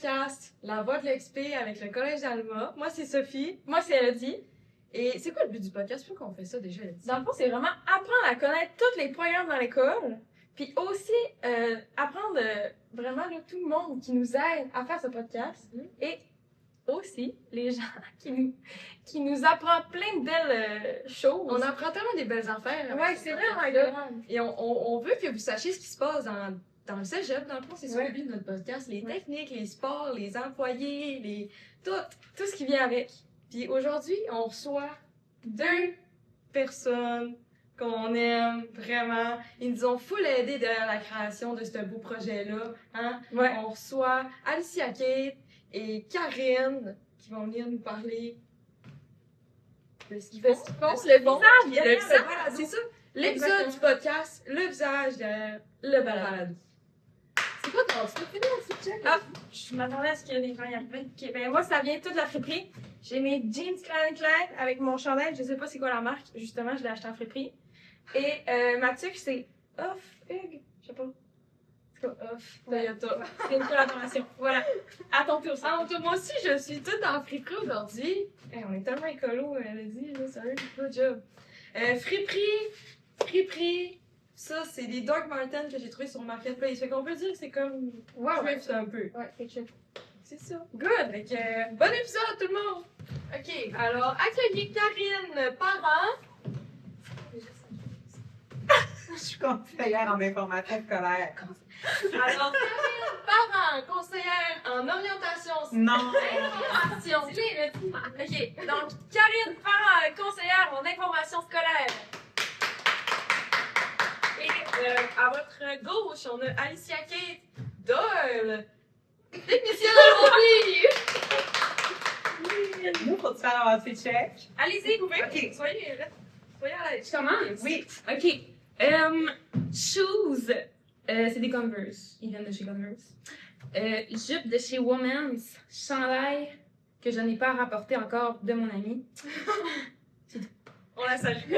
podcast La Voix de l'Expé avec le Collège d'Alma. Moi, c'est Sophie. Moi, c'est Elodie. Et c'est quoi le but du podcast? Pourquoi on fait ça déjà, Elodie? Dans le fond, c'est vraiment apprendre à connaître tous les programmes dans l'école. Puis aussi, apprendre vraiment là, tout le monde qui nous aide à faire ce podcast. Et aussi, les gens qui nous apprennent plein de belles choses. On apprend tellement des belles affaires. Ouais, c'est vraiment agréable. Et on veut que vous sachiez ce qui se passe dans le cégep. Dans le fond, c'est ça le but de notre podcast. Les techniques, les sports, les employés, Tout ce qui vient avec. Puis aujourd'hui, on reçoit 2 personnes qu'on aime vraiment. Ils nous ont full aidé derrière la création de ce beau projet-là. Hein? Ouais. On reçoit Alicia Kate et Karine qui vont venir nous parler de ce qu'ils font. Le visage, Voilà, c'est ça. L'épisode du podcast, le visage derrière le balado. C'est quoi ton tu peux finir aussi, check? Ah, je m'attendais à ce qu'il y ait des gens y arrivent. Ok, ben moi, ça vient tout de la friperie. J'ai mes jeans Calvin Klein avec mon chandail. Je sais pas c'est quoi la marque. Justement, je l'ai acheté en friperie. Et ma tuque, c'est Off Hug. Je sais pas. C'est quoi Off? Toyota. C'est une collaboration. Voilà. À ton tour, ça. Moi aussi, je suis toute en friperie aujourd'hui. Hey, on est tellement écolo, elle a dit, là, sérieux, good job. Friperie. Ça, c'est des Doc Martens que j'ai trouvés sur Marketplace. Fait qu'on peut dire que c'est comme thrift un peu. Ouais, c'est chill. C'est ça. Good! Fait que, bon épisode tout le monde! Ok, alors, accueillez Karine, parent. Je suis conseillère en information scolaire. Alors, Karine, parent, conseillère en orientation. Non! Information. Ok, donc, Karine, parent, conseillère en information scolaire. Et à votre gauche, on a Alicia Kate Doyle, technicienne en Nous, faut-tu faire un petit check? Allez-y, vous pouvez. Ok. Soyez à l'aise. Je commence? Oui. Ok. Shoes. C'est des Converse. Ils viennent de chez Converse. Jupe de chez Women's. Chandail que je n'ai pas rapporté encore de mon ami. On la salue.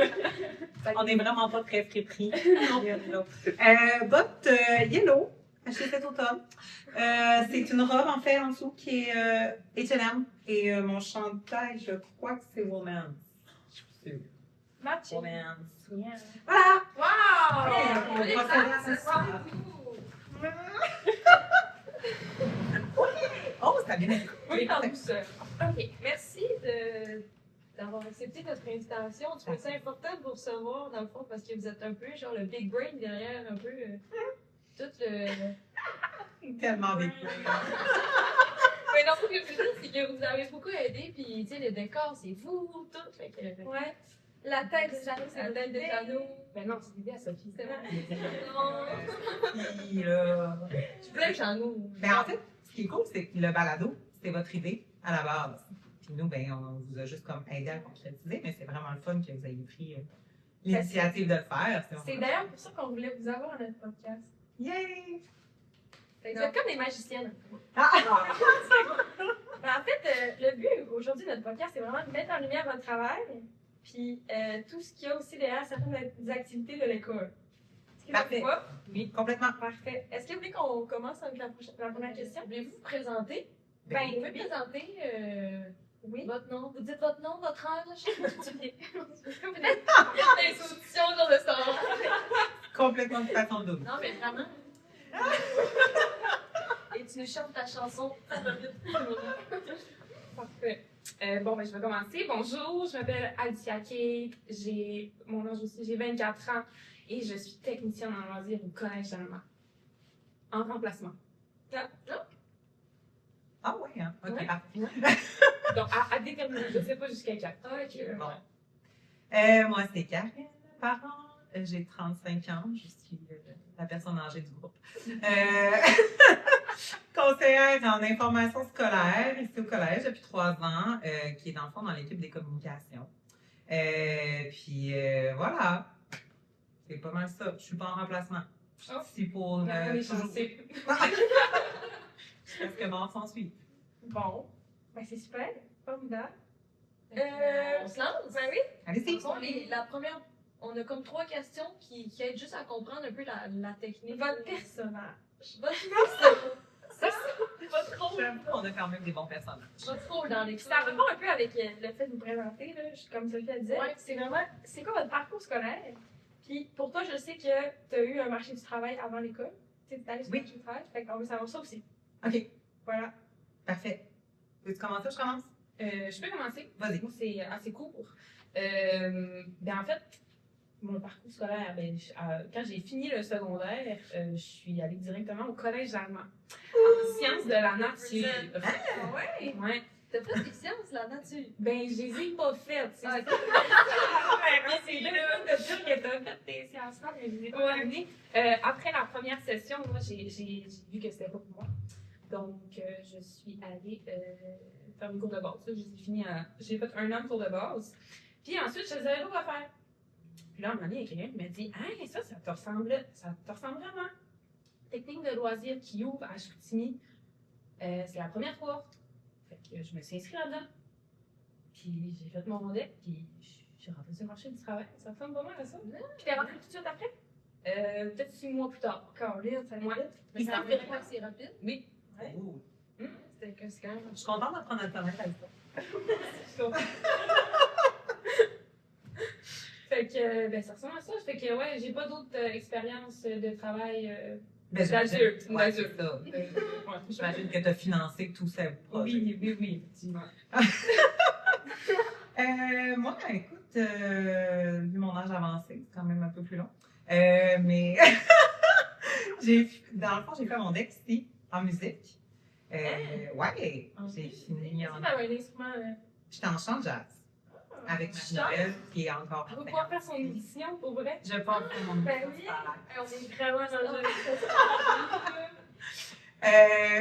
On n'est vraiment pas très friperie. Bottes yellow, achetée cet automne. C'est une robe, en fait, en dessous qui est H&M. Et mon chandail, je crois que c'est Women's. Je suis sûre. Matching. Women's. Yeah. Voilà! Wow! On va procéder à ça. Oh, ça a bien été. Oui, en douceur. Ok, merci d'avoir accepté notre invitation. Je trouve ça important de vous recevoir, dans le fond, parce que vous êtes un peu, genre, le big brain derrière, un peu, tout le... Tellement vécu. Mais non, ce que je veux dire, c'est que vous avez beaucoup aidé, puis, tu sais, le décor, c'est vous, tout, fait que... Ouais. La tête de Jeannot, c'est La tête de Jeannot. Ben non, c'est l'idée à Sophie. C'est vrai? Puis là... Tu plais Jeannot. Ben, en fait, ce qui est cool, c'est que le balado, c'était votre idée à la base. Puis nous, ben, on vous a juste comme aidé à concrétiser, mais c'est vraiment le fun que vous ayez pris l'initiative de le faire. C'est d'ailleurs pour ça qu'on voulait vous avoir à notre podcast. Yay! Vous êtes comme des magiciennes. Ah! Ben, en fait, le but aujourd'hui de notre podcast, c'est vraiment de mettre en lumière votre travail, puis tout ce qu'il y a aussi derrière certaines des activités de l'école. Est-ce que Parfait. ça vous va? Oui, complètement. Parfait. Est-ce que vous voulez qu'on commence avec la première question? Voulez-vous vous présenter? Ben, Vous pouvez oui. présenter Oui. votre nom. Vous dites votre nom, votre âge? Peut-être Les auditions sur le sort. Complètement de façon double. Non, mais vraiment. Et tu nous chantes ta chanson. Parfait. Bon, ben, je vais commencer. Bonjour, je m'appelle Alicia Kate. J'ai mon âge aussi, j'ai 24 ans et je suis technicienne en loisirs au Collège d'Allemand. En remplacement. Ah oui, hein? OK, Ouais. parfait. Donc, à déterminer, je ne sais pas jusqu'à quand. Ah, ok. Bon. Moi, c'est Karine, parent. J'ai 35 ans. Je suis la personne âgée du groupe. Conseillère en information scolaire ici au collège depuis 3 ans, qui est dans le fond dans l'équipe des communications. Puis voilà. C'est pas mal ça. Je suis pas en remplacement. Je suis ici pour Les toujours. chanceux. Parce que mon s'en suit. Bon, ben, c'est super. Formidable. On se lance? Ben oui. Allez-y. Dans le fond, la première, on a comme 3 questions qui aident juste à comprendre un peu la technique. Votre personnage. Votre personnage. C'est ça. Pas trop. J'avoue qu'on a quand même des bons personnages. Pas trop dans les Ça répond un peu avec le fait de vous présenter, là, comme Sophie a dit. Ouais. C'est vraiment, c'est quoi votre parcours scolaire? Puis pour toi, je sais que tu as eu un marché du travail avant l'école. Tu sais, t'es allé sur le Oui. marché du travail. Fait qu'on veut savoir ça aussi. OK, Voilà. parfait. Veux-tu commencer ou je commence? Je peux commencer? Vas-y. Moi, c'est assez court. En fait, mon parcours scolaire, quand j'ai fini le secondaire, je suis allée directement au collège allemand. En sciences de la nature. Ah ouais? Ouais. T'as fait des sciences, la nature. Ben, je les ai pas faites. C'est Ah, c'est deux fois de dire que t'as fait tes sciences-là, mais je les ai pas terminées. Après la première session, moi, j'ai vu que c'était pas pour moi. Donc, je suis allée faire mes cours de base. J'ai fait 1 an de cours de base. Puis ensuite, je savais pas quoi faire. Puis là, à un moment donné, il y a quelqu'un qui m'a dit « Hey, ça te ressemble vraiment. Technique de loisirs qui ouvre à Chicoutimi. C'est la première fois. » Fait que je me suis inscrite là-dedans. Puis j'ai fait mon deck, puis j'ai rentré sur le marché du travail. Ça ressemble vraiment à ça. Puis t'es rentrée tout de suite après? Peut-être 6 mois plus tard. Caroline, ça allait Ouais. vite. Mais ça fait pas que c'est rapide. Oui. Ouh. C'était que c'est quand même. Je suis contente d'apprendre à te connaître avec ça. Fait que, ça ressemble à ça. Fait que, ouais, j'ai pas d'autres expériences de travail Ben, d'adulte. Ouais, c'est ça. J'imagine que tu as financé tous ces projets. Oui, effectivement. Moi, écoute, vu mon âge avancé, c'est quand même un peu plus long. Mais dans le fond, j'ai fait mon DEC ici, en musique. Ouais, j'ai fini en... Tu avais un instrument. J'étais en chant de jazz avec Marie-Noël, qui est encore... On va pouvoir faire son édition pour vrai. Je parle pour mon Ben oui. On est vraiment dans le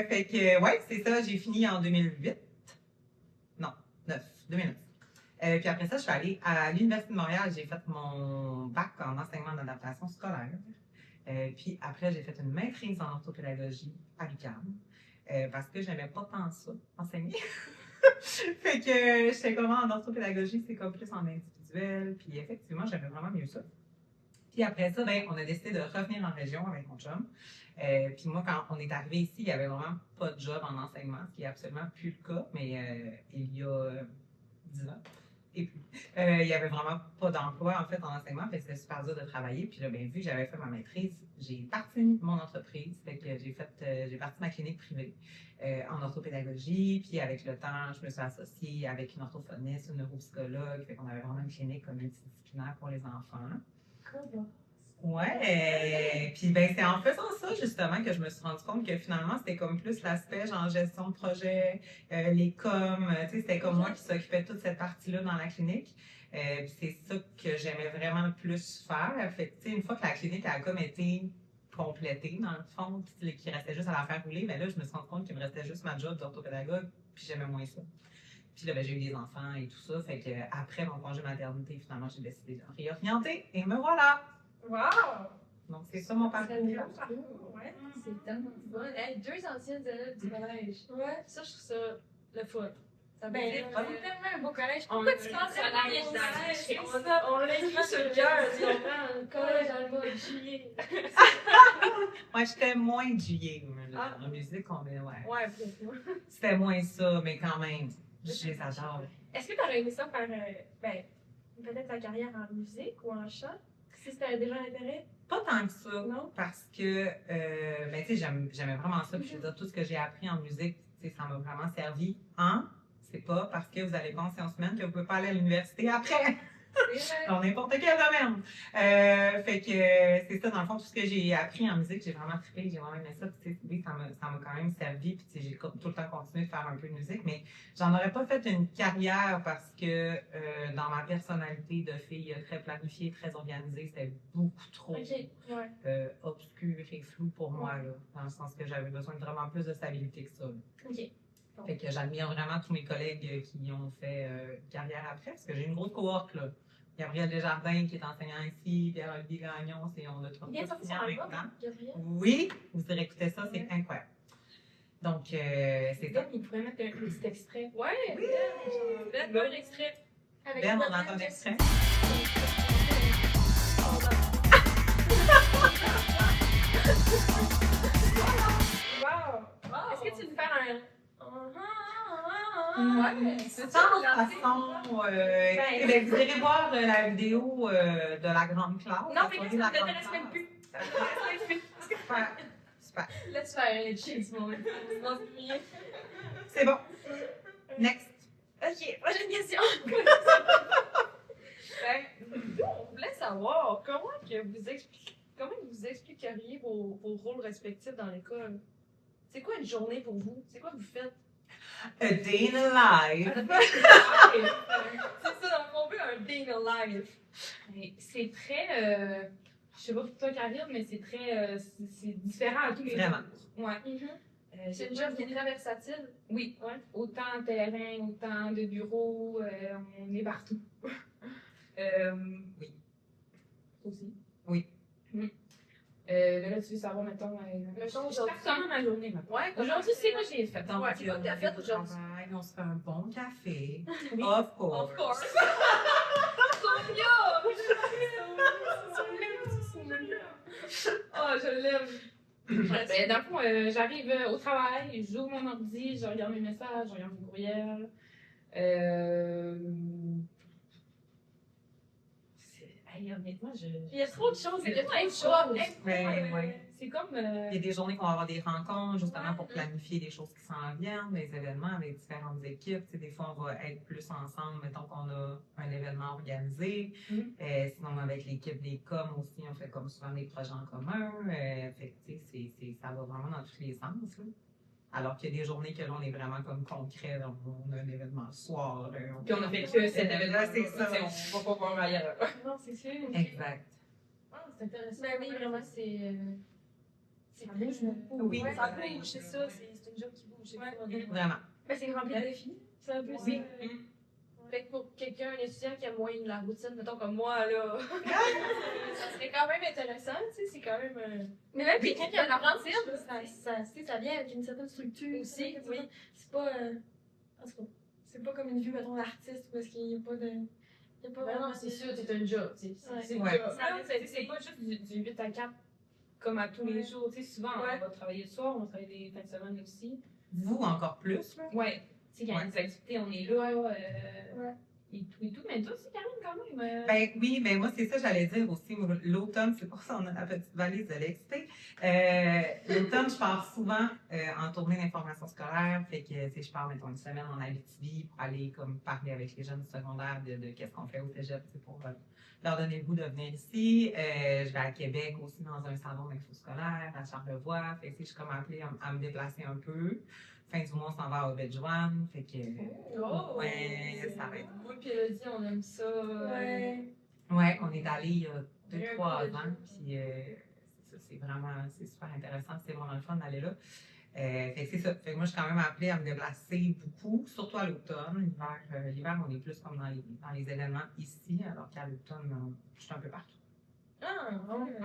Fait que, ouais, c'est ça, j'ai fini en 2008. Non, 2009. Puis après ça, je suis allée à l'Université de Montréal. J'ai fait mon bac en enseignement d'adaptation scolaire. Puis après, j'ai fait une maîtrise en orthopédagogie à l'UQAM. Parce que j'aimais pas tant ça, enseigner. Fait que j'étais comme en orthopédagogie, c'est comme plus en individuel. Puis effectivement, j'aimais vraiment mieux ça. Puis après ça, ben, on a décidé de revenir en région avec mon chum. Puis moi, quand on est arrivé ici, il n'y avait vraiment pas de job en enseignement, ce qui n'est absolument plus le cas, mais il y a 10 ans et plus. Il n'y avait vraiment pas d'emploi en fait en enseignement, fait que c'était super dur de travailler. Puis là, ben, vu que j'avais fait ma maîtrise, j'ai parti mon entreprise, fait que j'ai parti ma clinique privée en orthopédagogie. Puis avec le temps, je me suis associée avec une orthophoniste, une neuropsychologue, fait qu'on avait vraiment une clinique comme multidisciplinaire pour les enfants. Ouais, puis ben c'est en faisant ça justement que je me suis rendu compte que finalement c'était comme plus l'aspect genre gestion de projet, les coms, tu sais c'était comme moi qui s'occupais de toute cette partie-là dans la clinique. Puis c'est ça que j'aimais vraiment le plus faire. Fait que tu sais une fois que la clinique a comme été complétée dans le fond, puis qu'il restait juste à la faire rouler, ben là je me suis rendu compte qu'il me restait juste ma job d'orthopédagogue, puis j'aimais moins ça. Puis là, ben, j'ai eu des enfants et tout ça. Fait que après mon congé maternité, finalement, j'ai décidé de réorienter. Et me voilà! Wow! Donc, c'est ça mon parcours. Ouais. C'est tellement fun. Hey, 2 anciennes élèves du collège. Ouais. Ça, je trouve ça le fun. Ça Ben, veut dire c'est tellement un beau collège. On Pourquoi a tu eu penses un à collège collège? On l'a écrit sur le cœur, tu comprends? Le collège dans le mois de juillet. Moi, j'étais moins de juillet. Ah. En musique, on est, ouais. Ouais, peut-être. C'était moins ça, mais quand même, je les adore. Est-ce que tu aurais aimé ça faire, peut-être ta carrière en musique ou en chant? Si c'était déjà un intérêt? Pas tant que ça. Non? Parce que, ben, tu sais, j'aimais vraiment ça. Puis, je veux dire, tout ce que j'ai appris en musique, tu sais, ça m'a vraiment servi. C'est pas parce que vous allez pas en sciences humaines que vous pouvez pas aller à l'université après. Dans n'importe quel domaine. Fait que c'est ça, dans le fond, tout ce que j'ai appris en musique, j'ai vraiment trippé, j'ai vraiment aimé ça. Puis, tu sais, oui, ça m'a quand même servi. Puis, tu sais, j'ai tout le temps continué de faire un peu de musique, mais j'en aurais pas fait une carrière parce que dans ma personnalité de fille très planifiée, très organisée, c'était beaucoup trop Ok, ouais. obscur et flou pour moi, là, dans le sens que j'avais besoin de vraiment plus de stabilité que ça. Là. Ok. Fait que j'admire vraiment tous mes collègues qui ont fait carrière après, parce que j'ai une grosse cohorte, là. Gabriel Desjardins, qui est enseignant ici, Pierre-Olivier Gagnon, on a trois Bien sorti étudiants son album, maintenant. Gabriel. Oui, vous irez écouter ça, c'est incroyable. Donc, c'est ça. Ben, il pourrait mettre un petit extrait. Ouais, Oui. Ben, un extrait. Avec Ben, on Gabriel entend Jessie. l'extrait. Wow! Est-ce que tu veux faire faire. Ouais, C'est ça, de façon. Ben, vous irez voir la vidéo de la grande classe. Non, la mais soirée ça de la ne grande m'intéresse même classe. plus. Ça m'intéresse même plus. Super. Super. Laisse faire un cheese moment. C'est bon. Next. Ok, prochaine question. Ben, nous, on voulait savoir comment vous expliqueriez vos rôles respectifs dans l'école? C'est quoi une journée pour vous? C'est quoi que vous faites? A day in a life. C'est ça, donc on veut un day in a life. Mais c'est très. Je sais pas pour toi, Karine, mais c'est très. C'est différent à tous les Vraiment. jours. Ouais. C'est une job qui est très versatile. Oui, Ouais. autant terrain, autant de bureaux, on est partout. Oui. Aussi. Oui. Mais là, tu veux savoir, mettons. Mettons, je pars comment ma journée, maintenant. Ouais, Aujourd'hui, c'est quoi j'ai fait. Donc, Ouais, c'est quoi que t'as fait on aujourd'hui? travaille, on se fait un bon café. Oui. Of course. Of course. Oh, je l'aime. Ben, dans le fond, j'arrive au travail, j'ouvre mon ordi, je regarde mes messages, je regarde mes courriels. Hey, honnêtement, Il y a trop de choses. Il y a trop de choses. Ouais. c'est comme. Il y a des journées qu'on va avoir des rencontres, justement, pour planifier les choses qui s'en viennent, des événements avec différentes équipes. Tu sais, des fois, on va être plus ensemble, mettons qu'on a un événement organisé. Sinon, avec l'équipe des coms aussi, on fait comme souvent des projets en commun. Fait que, tu sais, ça va vraiment dans tous les sens, là. Alors qu'il y a des journées que là, on est vraiment comme concret. Là, on a un événement le soir. Là, Puis on a fait que cet événement. C'est ça. On va pas voir ailleurs. Non, c'est sûr. Exact. Ah, c'est intéressant. Ben oui, vraiment. C'est bouge beaucoup. Oui, ça pareil. bouge, c'est ça. C'est une job qui bouge. C'est Ouais. fun. Vraiment. Ben, c'est rempli de défis. C'est un peu ça. Oui. Fait que pour quelqu'un, un étudiant qui aime moins la routine, mettons comme moi, là, ça serait quand même intéressant, tu sais, c'est quand même... Mais même Oui, quelqu'un qui a de la apprendre, routine, ça vient avec une certaine structure. Aussi, c'est oui. C'est pas. En tout cas, c'est pas comme une vue, mettons, d'artiste, parce qu'il n'y a pas de. Il y a pas Ben vraiment non, c'est de- sûr, c'est un job, tu sais. Ouais. C'est Ouais. un job. C'est pas juste du 8 à 4 comme à tous les jours. Tu sais, souvent, Ouais. on va travailler le soir, on va travailler les fins de semaine aussi. Vous, encore plus, là? Ouais. Tu sais, quand il y a des activités, on est là. Ouais. Et tout. Mais toi aussi, Karine, quand même. Ben oui, mais moi, c'est ça, j'allais dire aussi. L'automne, c'est pour ça qu'on a la petite valise de l'expé. L'automne, je pars souvent en tournée d'information scolaire. Fait que, tu sais, je pars, mettons, une semaine en Abitibi pour aller comme parler avec les jeunes du secondaire de qu'est-ce qu'on fait au cégep, tu sais, pour leur donner le goût de venir ici. Je vais à Québec aussi dans un salon d'info scolaire, à Charlevoix. Fait que, tu sais, je suis comme appelée à me déplacer un peu. Fin du mois, on s'en va à Obedjouan. Fait que, Oh! ouais, ça va être. Moi puis Elodie, on aime ça. Ouais. Ouais, on est allé il y a Très 2-3 cool. ans, puis c'est super intéressant, c'est vraiment le fun d'aller là. Fait que c'est ça. Fait que moi, je suis quand même appelée à me déplacer beaucoup, surtout à l'automne. L'hiver, on est plus comme dans les événements ici, alors qu'à l'automne, je suis un peu partout. Ah, ouais.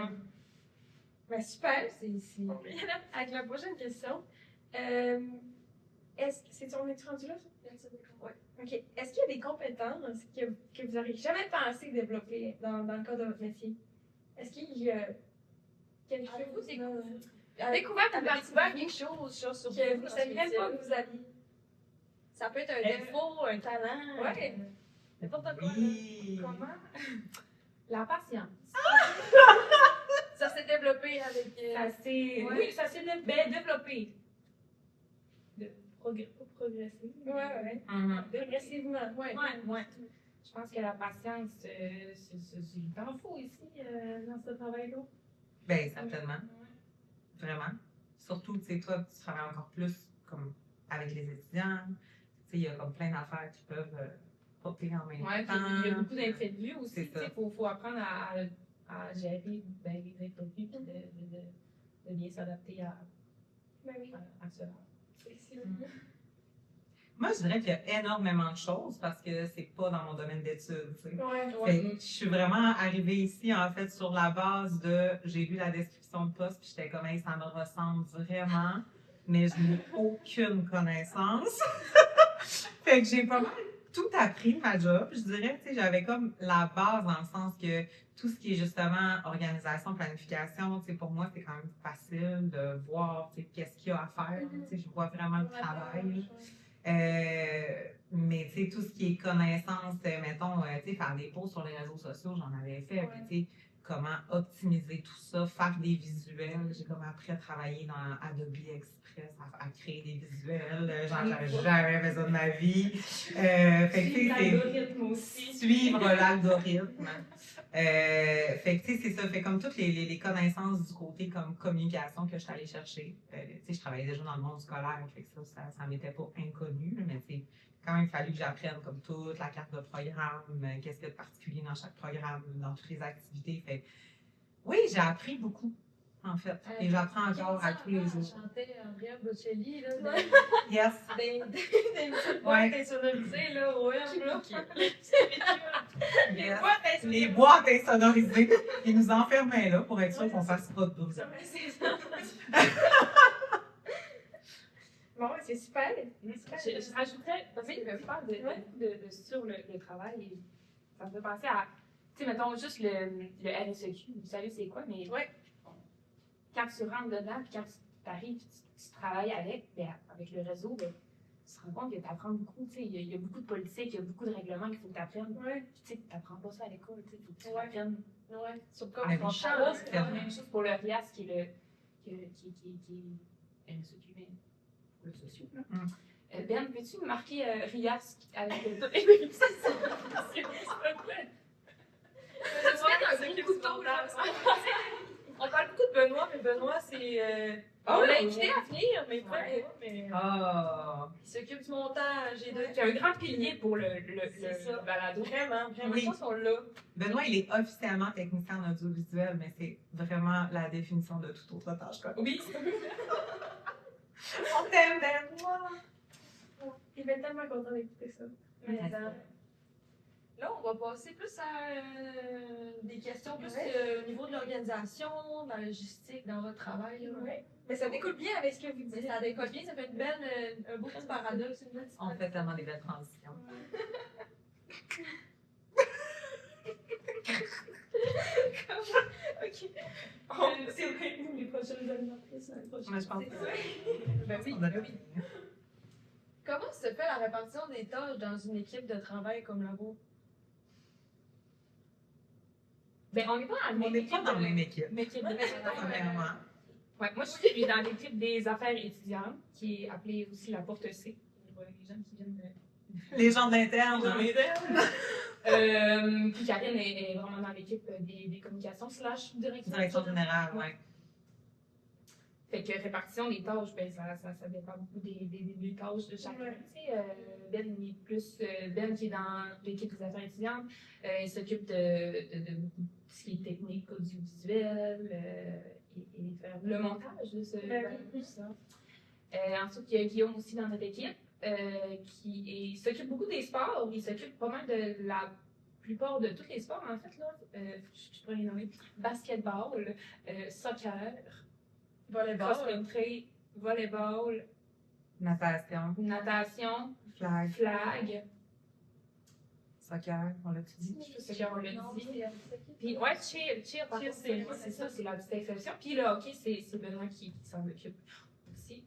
Ben, super. C'est... On va y aller avec la prochaine question. C'est ton est rendu là, ça? Ouais. OK. Est-ce qu'il y a des compétences que vous n'auriez jamais pensé développer dans le cadre de votre métier? Est-ce qu'il y a quelque Avez-vous chose découvert avec quelque chose sur que vous vous dans ne ce saviez même pas métier-là? que vous aviez? Ça peut être un défaut, un talent. Ouais. N'importe quoi. Oui! Comment? La patience. Ça s'est développé avec... Ça s'est. Ouais. Oui, ça s'est développé. Pas progresser. Ouais. Progressivement. Ouais. Ouais. Je pense que la patience, c'est t'en faut ici, dans ce travail-là. Ben, certainement. Vraiment. Surtout, tu sais, toi, tu travailles encore plus comme avec les étudiants. Tu sais, il y a comme plein d'affaires qui peuvent popper en même Ouais, puis temps. il y a beaucoup d'imprévus aussi. C'est ça. Il faut apprendre à gérer les imprévus puis de bien s'adapter à cela. Moi, je dirais qu'il y a énormément de choses parce que c'est pas dans mon domaine d'études, tu sais. Ouais. Fait que je suis vraiment arrivée ici, en fait, sur la base de... J'ai lu la description de poste, puis j'étais comme, hey, ça me ressemble vraiment, mais je n'ai aucune connaissance. Fait que j'ai pas mal tout appris de ma job. Je dirais, tu sais, j'avais comme la base dans le sens que tout ce qui est justement organisation, planification, tu sais, pour moi, c'est quand même facile de voir, tu sais, qu'est-ce qu'il y a à faire. Tu sais, je vois vraiment le travail. Mais tu sais, tout ce qui est connaissance, mettons, tu sais, faire des posts sur les réseaux sociaux, j'en avais fait. Puis tu sais, comment optimiser tout ça, faire des visuels. J'ai comme appris à travailler dans Adobe Express, à créer des visuels. Genre, j'avais jamais fait ça de ma vie. Fait que, tu sais, l'algorithme aussi. suivre l'algorithme. Fait que, tu sais, c'est ça. Fait comme toutes les connaissances du côté comme communication que je suis allée chercher. Tu sais, je travaillais déjà dans le monde scolaire, fait que ça m'était pas inconnu, mais tu sais, quand même fallu que j'apprenne comme toute la carte de programme, qu'est-ce qu'il y a de particulier dans chaque programme, dans toutes les activités. Fait oui, j'ai appris beaucoup, en fait. Et j'apprends encore à tous les jours. Chantait Andrea Bocelli, là. Yes. Des petites boîtes insonorisées, là, au web, là. Yes. Les boîtes insonorisées. Ils nous enfermaient là pour être sûr qu'on fasse pas de bruit. C'est ça. Bon, c'est super. Je rajouterais, parce que je parle sur le travail, ça me fait penser à, tu sais, mettons juste le RSEQ, vous savez c'est quoi, mais quand tu rentres dedans, puis quand tu arrives, tu travailles avec le réseau, ben, tu te rends compte que tu apprends beaucoup, tu sais, il y a beaucoup de politique, il y a beaucoup de règlements qu'il faut que tu apprennes. Puis tu sais, tu n'apprends pas ça à l'école, tu sais, il faut que tu apprennes. Sur Ah, comment C'est la même chose pour le RIAS qui est RSEQ, mais le socio. Ben, peux-tu me marquer RIAS avec toutes les bénéficiaires? On parle beaucoup de Benoît, mais Benoît, c'est. On l'a invité à venir, mais pas. Mais il s'occupe du montage et de. C'est un grand pilier pour le ça. balado. Vraiment, Oui. je pense qu'on l'a. Benoît, il est officiellement technicien en audiovisuel, mais c'est vraiment la définition de toute autre tâche. Quoi. Oui. On t'aime, Benoît! Il va être tellement content d'écouter ça. Mais, là, on va passer plus à des questions plus au niveau de l'organisation, de la logistique, dans votre travail. Là. Oui. Mais ça découle bien avec ce que vous Mais dites. ça décolle bien, ça fait un beau petit paradoxe. Une belle petite On fait tellement des belles transitions. Ok. C'est vrai, nous, les prochaines animatrices, l'année prochaine. Mais je pense que Ben oui, on a ben oui. Comment se fait la répartition des tâches dans une équipe de travail comme la vôtre? Ben, on n'est pas dans On n'est pas dans la même équipe. l'équipe Premièrement. Ouais, moi, je suis dans l'équipe des affaires étudiantes, qui est appelée aussi la porte C, pour les gens qui viennent de... Les gens d'interne. Puis Karine est vraiment dans l'équipe des communications / Direction générale, oui. Fait que répartition des tâches, ben, ça dépend beaucoup des tâches de chacun. Ouais. Tu sais, Ben il est plus Ben qui est dans l'équipe des affaires étudiantes, il s'occupe de beaucoup de ce qui est technique, audiovisuel, et faire le montage de tout ça. Ensuite, il y a Guillaume aussi dans notre équipe, qui s'occupe beaucoup des sports. Il s'occupe pas mal de la plupart de tous les sports, en fait, là. Je pourrais les nommer. Basketball, soccer, Volleyball. cross-country, volleyball, Natation, natation, flag. soccer, on l'a-tu dit? Soccer, on l'a Non, dit. c'est Puis, ouais, cheer, par contre, c'est ça, c'est la petite exception. Puis le hockey, c'est Benoît qui s'en occupe aussi.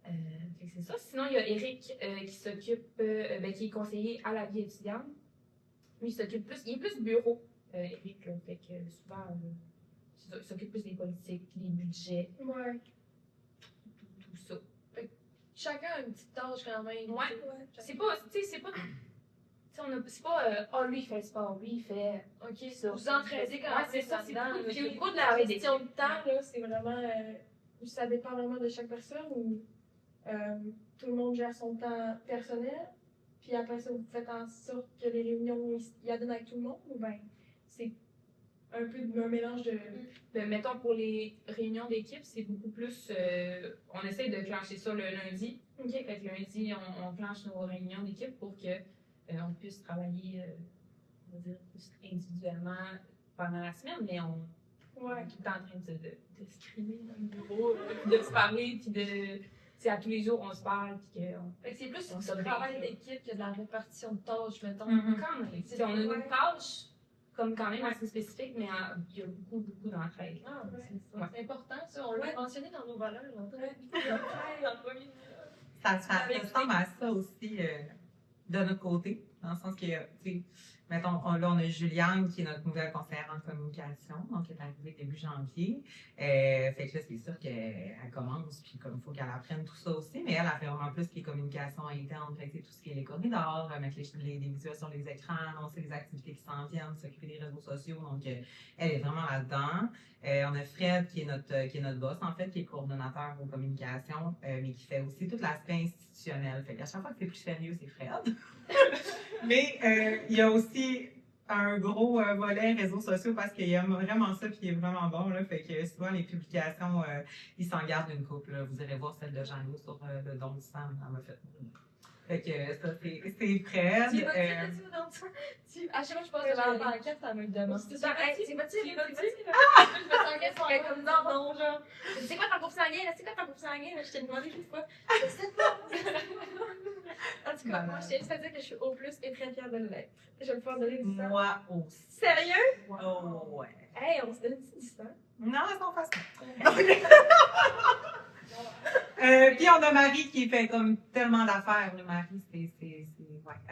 Fait que c'est ça. Sinon, il y a Eric qui s'occupe, qui est conseiller à la vie étudiante. Lui, il s'occupe plus, il est plus bureau, Eric, là. Fait que souvent, il s'occupe plus des politiques, des budgets, Ouais. tout ça. Chacun a une petite tâche quand même. Ouais. C'est pas, tu sais, c'est pas. C'est pas, lui il fait le sport, lui il fait. Ok, Ça. vous entraidez quand même. Ouais, c'est ça, c'est là-dedans, beaucoup. là. Puis au niveau de La la gestion de temps, là, c'est vraiment. Ça dépend vraiment de chaque personne ou tout le monde gère son temps personnel, puis après ça, vous faites en sorte que les réunions, il y a avec tout le monde, ou bien c'est un peu un mélange de. Ben, mettons pour les réunions d'équipe, c'est beaucoup plus. On essaie de clencher ça le lundi. Ok. Fait que lundi, on clenche nos réunions d'équipe pour que on puisse travailler, on va dire, plus individuellement pendant la semaine, mais on est Ouais. tout le temps en train de se crier dans le bureau, de se parler, puis de. Tu c'est à tous les jours, on se parle, puis Fait que c'est plus On du se travail briefe, là. d'équipe que de la répartition de tâches, mettons. quand même. Tu sais, on a une tâche, comme quand même assez spécifique, mais il y a beaucoup d'entraide. Ah, c'est Ouais. c'est important, ça. On l'a mentionné dans nos valeurs. L'entraide. Ça ressemble à ça aussi de notre côté, dans le sens que, tu sais, mettons, là, on a Juliane qui est notre nouvelle conseillère en communication, donc elle est arrivée début janvier. Fait que là, c'est sûr qu'elle commence, puis comme il faut qu'elle apprenne tout ça aussi, mais elle a fait vraiment plus les communications internes, fait que c'est tout ce qui est les corridors, mettre les visuels sur les écrans, annoncer les activités qui s'en viennent, s'occuper des réseaux sociaux, donc elle est vraiment là-dedans. On a Fred qui est notre boss, en fait, qui est coordonnateur aux communications, mais qui fait aussi tout l'aspect institutionnel. Fait qu'à chaque fois que c'est plus sérieux, c'est Fred. Mais il y a aussi un gros volet réseaux sociaux parce qu'il aime vraiment ça et il est vraiment bon. Là, fait que souvent, les publications, il s'en garde une couple. Là. Vous irez voir celle de Jeannot sur le don du sang. Elle m'a fait. Fait que ça, c'est Fred. Tu vas dans ça? À chaque fois que je passe devant la carte, elle me le demande. C'est ça, hey, tu vas-tu? Je me sens qu'elle Comme non, genre. C'est quoi ton groupe sanguin, là? C'est quoi ton groupe sanguin, là? Je t'ai demandé une fois. Je sais pas. En tout cas, moi, je tiens juste à dire que je suis au plus et très fière de l'être. Je vais le faire donner du temps. Moi aussi. Sérieux? Oh, ouais. Hey, on se donne du temps. Non, c'est pas facile. Puis on a Marie qui fait comme tellement d'affaires. Le Marie, ouais.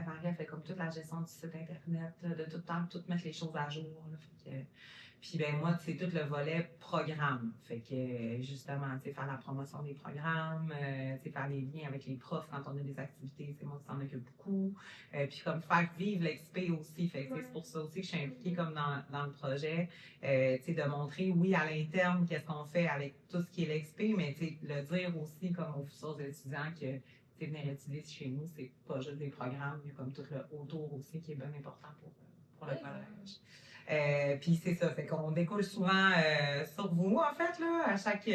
Marie, elle fait comme toute la gestion du site internet, de tout le temps, tout mettre les choses à jour. Là, fait que, puis ben moi, c'est tout le volet programme. Fait que justement, tu sais, faire la promotion des programmes, tu sais, faire les liens avec les profs quand on a des activités, c'est moi qui s'en occupe beaucoup. Puis comme faire vivre l'XP aussi. Fait que c'est pour ça aussi que je suis impliquée comme dans le projet. Tu sais, de montrer, oui, à l'interne, qu'est-ce qu'on fait avec tout ce qui est l'XP, mais tu sais, le dire aussi comme aux futurs étudiants que tu sais, venir étudier chez nous, c'est pas juste des programmes, il y a comme tout le autour aussi qui est bien important pour le collège. Puis c'est ça, fait qu'on découle souvent sur vous, en fait, là, à chaque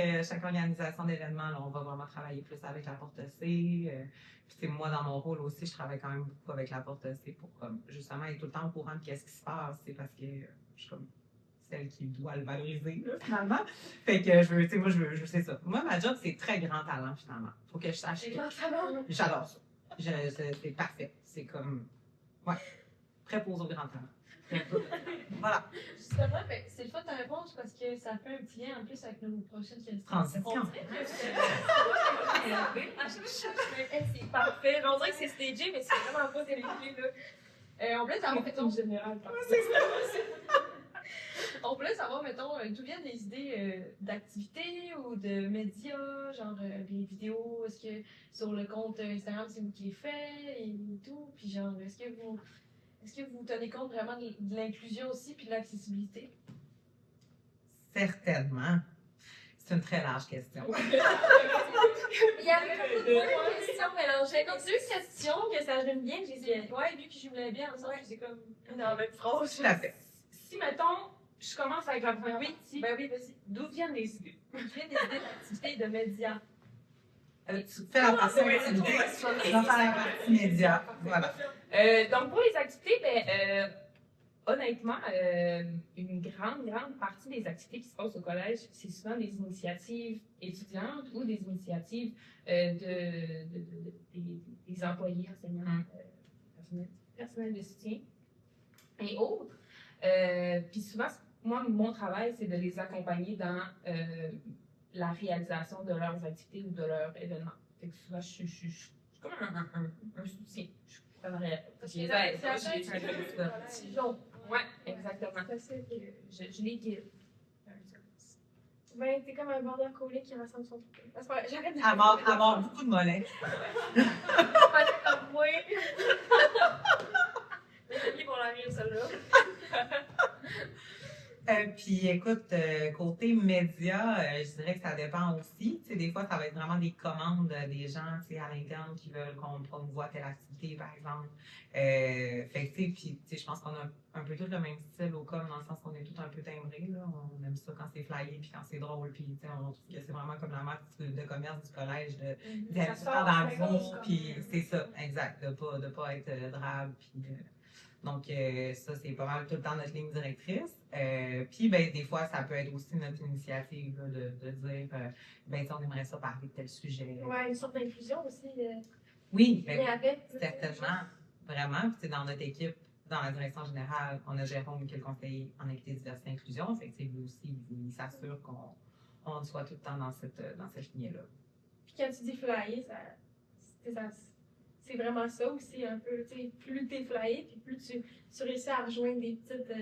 organisation d'événements, là, on va vraiment travailler plus avec la porte C. Puis moi, dans mon rôle aussi, je travaille quand même beaucoup avec la porte C pour justement être tout le temps au courant de qu'est-ce qui se passe, c'est parce que je suis comme celle qui doit le valoriser, là, finalement. Fait que je sais ça. Moi, ma job, c'est très grand talent, finalement. Faut que je sache. J'adore ça. C'est parfait. C'est comme, ouais, préposé au grand talent. Voilà. Justement, ben, c'est le fun de ta réponse parce que ça fait un petit lien en plus avec nos prochaines questions. Transition. On dirait que c'est parfait. On dirait que c'est stagé, mais c'est vraiment pas télé, là. On voulait savoir, mettons, général. on voulait savoir, mettons, d'où viennent les idées d'activités ou de médias, genre les vidéos, est-ce que sur le compte Instagram, c'est vous qui les faites et tout, puis genre, est-ce que vous tenez compte vraiment de l'inclusion aussi, puis de l'accessibilité? Certainement. C'est une très large question. Il y a deux questions mélangées. Donc, deux questions que ça rime bien, j'ai dit. Ouais, vu que je me bien ensemble, c'est comme une en même phrase. Tout à fait. Si, mettons, je commence avec la première partie, Ben oui, vas-y. d'où viennent les idées? D'où viennent des idées d'activités et de médias? Tu fais la partie activité, je vais faire la partie média. Voilà. Donc, pour les activités, ben, honnêtement, une grande partie des activités qui se passent au collège, c'est souvent des initiatives étudiantes ou des initiatives des employés, enseignants, personnel de soutien et autres. Puis souvent, moi, mon travail, c'est de les accompagner dans la réalisation de leurs activités ou de leurs événements. Fait que souvent, je suis comme un soutien. Je les aide. Ouais, exactement. Je les guide. Ben, t'es comme un border collie qui rassemble son truc. C'est pas vrai, j'arrête de Avoir beaucoup de mollets. pas comme moi. Désolée pour la rire, celle-là. Puis écoute, côté média, je dirais que ça dépend aussi. Tu sais, des fois, ça va être vraiment des commandes des gens, tu sais, à l'interne qui veulent qu'on promouvoie telle activité flexibilité, par exemple. Fait que, tu sais, je pense qu'on a un peu tout le même style au com, dans le sens qu'on est tout un peu timbrés, là. On aime ça quand c'est flyé, puis quand c'est drôle, puis, tu sais, on trouve que c'est vraiment comme la marque de commerce du collège, d'y aller tout le temps dans l'humour, puis c'est ça, exact, de pas être drabe, puis... Donc, ça, c'est pas mal tout le temps notre ligne directrice. Puis, ben, des fois, ça peut être aussi notre initiative là, de dire, ben, on aimerait ça parler de tel sujet. Ouais, une sorte d'inclusion aussi. Oui, ben, Bien avec. certainement, vraiment. Puis, dans notre équipe, dans la direction générale, on a Jérôme qui est le conseiller en équité, diversité et inclusion. Fait que, lui aussi, il s'assure qu'on soit tout le temps dans cette lignée-là. Puis quand tu dis flyer, c'est vraiment ça aussi, un peu. Plus t'es flyé, puis plus tu réussis à rejoindre des petites.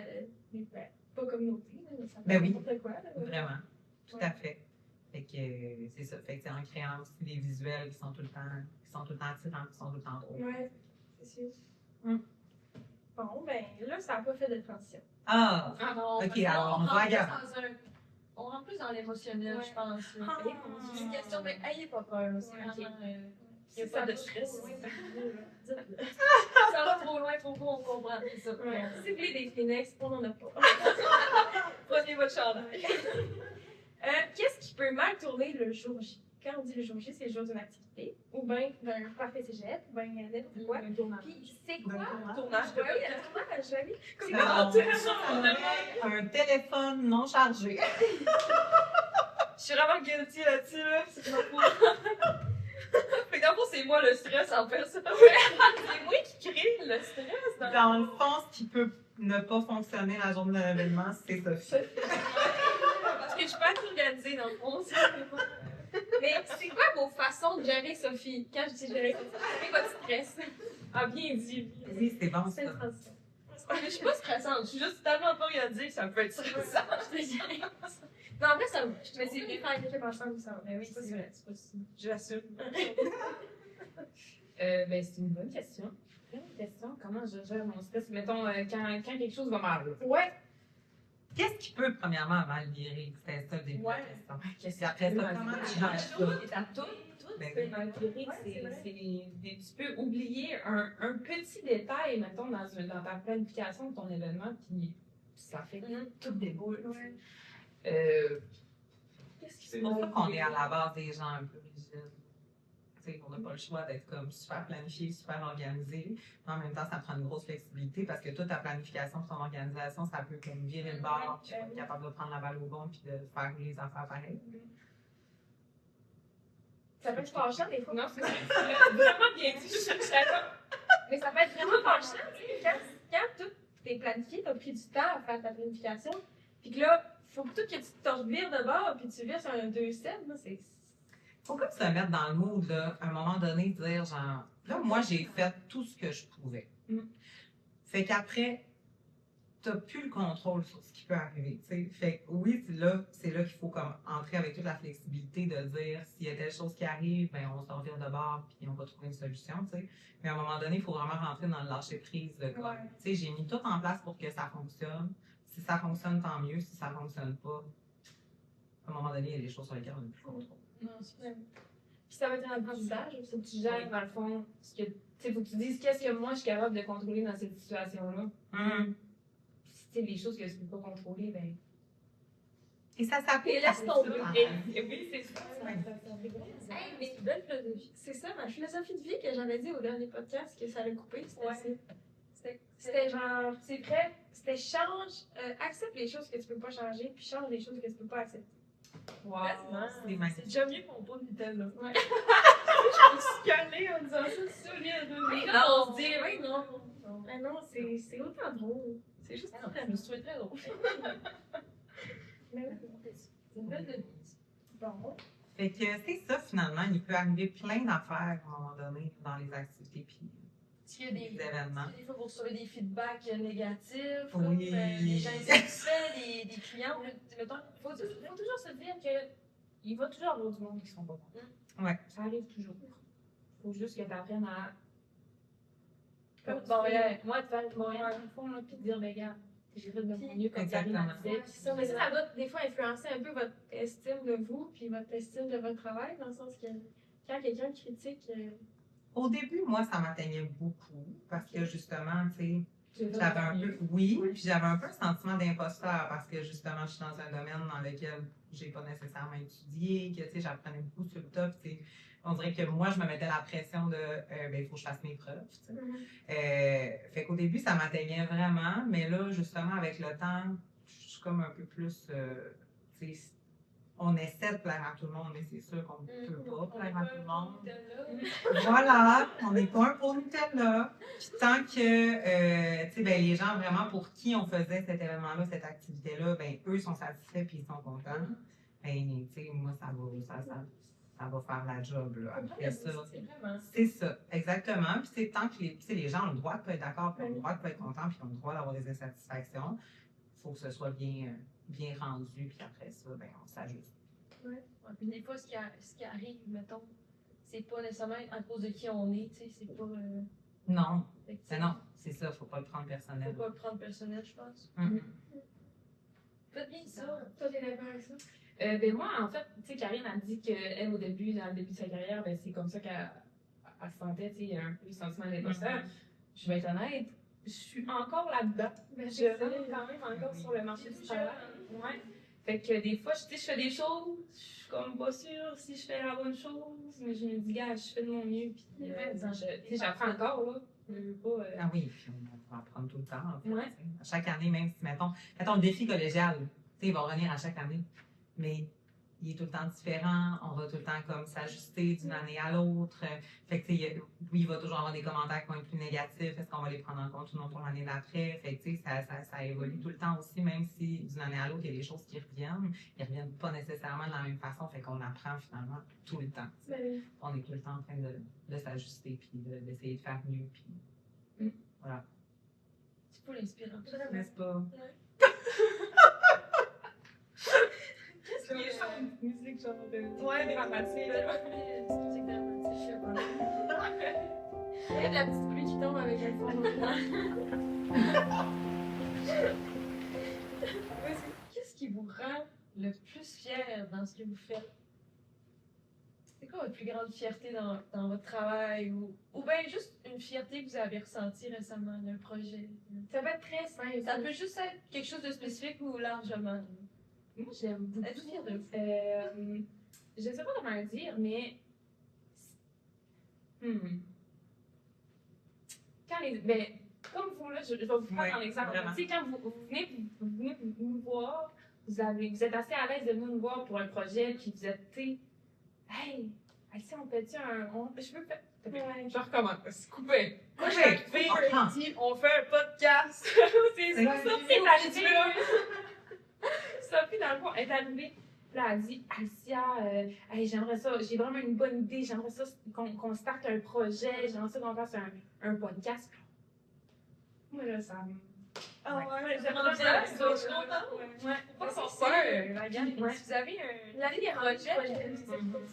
Pas communautés, mais ça peut Ben oui. n'importe quoi. Là, Vraiment, tout à fait. Fait que c'est ça. Fait que en créant aussi des visuels qui sont tout le temps attirants, qui sont tout le temps drôles. Ouais, c'est sûr. Mm. Bon, ben là, ça n'a pas fait de transition. Ah! Ah non, Ok, parce que là, alors, on va rentre plus ailleurs. on rentre plus dans l'émotionnel, Ouais. je pense. là. Ah. C'est une question de ayez pas peur. C'est Ouais, vraiment. Il y a Si pas ça de va stress. trop loin, dites-le. Ça va trop loin, faut pas, on comprend. C'est ça. Ouais. Si vous voulez des Kleenex, on n'en a pas. Prenez votre chandail. Qu'est-ce qui peut mal tourner le jour J? Quand on dit le jour J, c'est le jour d'une activité, ou bien d'un party cégep, ou bien n'importe quoi. Puis c'est quoi? Tournage. Oui, un tournage, oui. C'est Non, un téléphone non chargé. Je suis vraiment guilty là-dessus, là. C'est ma faute. Fait que dans le fond, c'est moi le stress en personne. C'est moi qui crée le stress. Dans le fond, ce qui peut ne pas fonctionner la journée de l'événement, c'est Sophie. Parce que je suis pas tout organisée dans le fond. Mais c'est quoi vos façons de gérer Sophie? Quand je dis gérer Sophie, c'est votre stress. Ah, bien dit. Oui, c'est bon, C'est ça. une transition. Mais je suis pas stressante. Je suis juste tellement pas organisée que ça peut être stressant. Non, en vrai, ça va. Mais c'est bien faire l'équipe ensemble, ça va. Mais oui, c'est vrai. C'est pas si. J'assume. Ben, c'est une bonne question. Bonne question. Comment je gère mon stress? Mettons, quand quelque chose va mal. Ouais. Qu'est-ce qui peut, premièrement, mal virer? C'était ça le début de la Ouais. question. Puis après ça, comment tu gères ça? Tout Ben peut oui. mal virer. Tu peux oublier un petit détail, mettons, dans ta planification de ton événement, puis ça fait tout déboule. Ouais. Qu'est-ce qui C'est peut pour ça mal qu'on est virer? à la base des gens un peu rigides. Tu sais, on n'a pas le choix d'être comme super planifié, super organisé. Mais en même temps, ça prend une grosse flexibilité parce que toute ta planification, ton organisation, ça peut comme virer le bord, puis faut être capable de prendre la balle au bon, puis de faire les affaires pareilles. Ça peut être fâchant des fois. Non, c'est vraiment bien dit. Mais ça peut être vraiment fâchant, tu sais, quand tout est planifié, t'as pris du temps à faire ta planification, puis que là, faut que tout que tu te revires de bord, puis tu vires sur un 2-7, là, c'est... Faut comme se mettre dans le mood, là, à un moment donné, dire genre, là, moi, j'ai fait tout ce que je pouvais. Fait qu'après, t'as plus le contrôle sur ce qui peut arriver, tu sais. Fait que oui, c'est là qu'il faut comme entrer avec toute la flexibilité de dire, s'il y a telle chose qui arrive, ben, on se revire de bord, puis on va trouver une solution, tu sais. Mais à un moment donné, il faut vraiment rentrer dans le lâcher-prise de comme, tu sais, j'ai mis tout en place pour que ça fonctionne. Si ça fonctionne, tant mieux. Si ça fonctionne pas, à un moment donné, il y a des choses sur lesquelles on n'a plus le contrôle. Non, c'est vrai. Puis ça va être un apprentissage aussi. Faut que tu gères, dans le fond, ce que. Tu sais, faut que tu dises qu'est-ce que moi je suis capable de contrôler dans cette situation-là. Puis, tu sais, les choses que je peux pas contrôler, ben. Et ça s'applique. Et laisse tomber. Oui, c'est ça. Hey, mais belle philosophie. C'est ça, ma philosophie de vie que j'avais dit au dernier podcast que ça allait couper, c'était Ouais. ça. C'était genre, c'est vrai, c'était accepte les choses que tu peux pas changer, puis change les choses que tu peux pas accepter. Wow. C'est magnifique. C'est déjà mieux qu'on pas de Nutella. Ouais. Je me suis calée en disant ça solide. Oui, Là, on se dit, oui, non. Ah non, c'est autant drôle. C'est juste je me suis trouvée très drôle. Mais oui. C'est une belle devise. Bon. Fait que c'est ça, finalement. Il peut arriver plein d'affaires à un moment donné dans les activités puis Est-ce qu'il y a les événements. des fois, vous recevez des feedbacks négatifs, Oui. les gens insatisfaits, des clients, mettons, il faut toujours se dire qu'il va toujours avoir du monde qui ne seront pas contents. Ouais. Ça arrive toujours. Il faut juste que tu apprennes à. Comme Moi, de faire une barrière au fond, là, puis de dire, ben, gars, j'ai fait de mon mieux comme Karine Exactement. disait. Ouais, c'est ça, mais ça doit des fois influencer un peu votre estime de vous, puis votre estime de votre travail, dans le sens que quand quelqu'un critique Au début, moi, ça m'atteignait beaucoup parce que justement, tu sais, J'ai j'avais un peu, mieux. oui, puis j'avais un peu un sentiment d'imposteur parce que justement, je suis dans un domaine dans lequel j'ai pas nécessairement étudié, que tu sais, j'apprenais beaucoup sur le top, tu sais. On dirait que moi, je me mettais la pression de, ben, il faut que je fasse mes preuves, tu sais. Fait qu'au début, ça m'atteignait vraiment, mais là, justement, avec le temps, je suis comme un peu plus, tu sais, on essaie de plaire à tout le monde, mais c'est sûr qu'on ne peut pas plaire à tout le monde. Voilà, on n'est pas un pot Nutella. Puis tant que, tu sais, ben, les gens vraiment pour qui on faisait cet événement-là, cette activité-là, ben, eux sont satisfaits puis ils sont contents. Ben, tu sais, moi, ça va faire la job, là. Après ça, c'est ça, exactement. Puis c'est tant que tu sais, les gens ont le droit de pas être d'accord, puis ont le droit de pas être contents, puis ont le droit d'avoir des insatisfactions. Il faut que ce soit bien rendu, puis après ça, ben, on s'ajuste. Ouais. Puis des fois, ce qui arrive, mettons, c'est pas nécessairement à cause de qui on est, tu sais, c'est pas. Non, c'est non, c'est ça, faut pas le prendre personnel. Faut pas le prendre personnel, je pense. Faites bien ça. Toi, t'es d'accord avec ça? Ben moi, en fait, tu sais, Karine a dit qu'elle, au début, dans le début de sa carrière, ben c'est comme ça qu'elle se sentait, tu sais, un peu le sentiment d'imposteur. Je vais être honnête, je suis encore là-dedans. Ben, Je rentre quand même encore sur le marché du travail. Ouais. Fait que des fois, tu sais, je fais des choses, je suis comme pas sûre si je fais la bonne chose, mais je me dis, gars, je fais de mon mieux, puis tu sais, j'apprends encore, là. Je veux pas, Ah oui, puis on va apprendre tout le temps. En fait, Ouais. tu sais. À chaque année, même si, mettons le défi collégial, tu sais, il va revenir à chaque année. Mais il est tout le temps différent. On va tout le temps comme s'ajuster d'une année à l'autre. Fait que, tu sais, oui, il va toujours avoir des commentaires qui vont être plus négatifs. Est-ce qu'on va les prendre en compte ou non pour l'année d'après? Fait que, tu sais, ça évolue tout le temps aussi, même si d'une année à l'autre, il y a des choses qui reviennent. Ils reviennent pas nécessairement de la même façon. Fait qu'on apprend finalement tout le temps. Ben oui. On est tout le temps en train de s'ajuster puis d'essayer de faire mieux. Puis voilà. C'est pas l'inspirant. N'est-ce pas? Qu'est-ce c'est qui est. musique genre de Ouais, dramatique. musique dramatique. Il y a de la petite pluie qui tombe avec un fond. Qu'est-ce qui vous rend le plus fier dans ce que vous faites? C'est quoi votre plus grande fierté dans votre travail ou bien juste une fierté que vous avez ressentie récemment d'un projet? Ça peut être très simple. Ça peut juste être quelque chose de spécifique ou largement. Moi, j'aime beaucoup. Êtes-vous fière de vous? Je sais pas comment le dire, mais. Quand les. Ben, comme vous, là, je vais vous prendre Ouais, un exemple. vraiment. Tu sais, quand vous venez nous voir, vous êtes assez à l'aise de venir nous voir pour un projet, puis vous êtes, tu sais, hey, si on fait-tu je veux faire. Ouais. Je recommence. Coupé. Moi, Ok, j'ai arrivé, reprends. je dit, on fait un podcast. C'est Ouais. ça, Sophie est arrivée. Sophie, dans le fond, est arrivée. Là, elle dit, Alicia, hey, j'aimerais ça, j'ai vraiment une bonne idée, j'aimerais ça qu'on starte un projet, j'aimerais ça qu'on fasse un podcast. Moi, là, ça me. Ah ouais, j'aimerais bien, ça. je suis contente. Ouais. Pas Faut avoir peur, la gang. Ouais. Si vous avez un La vie est projet,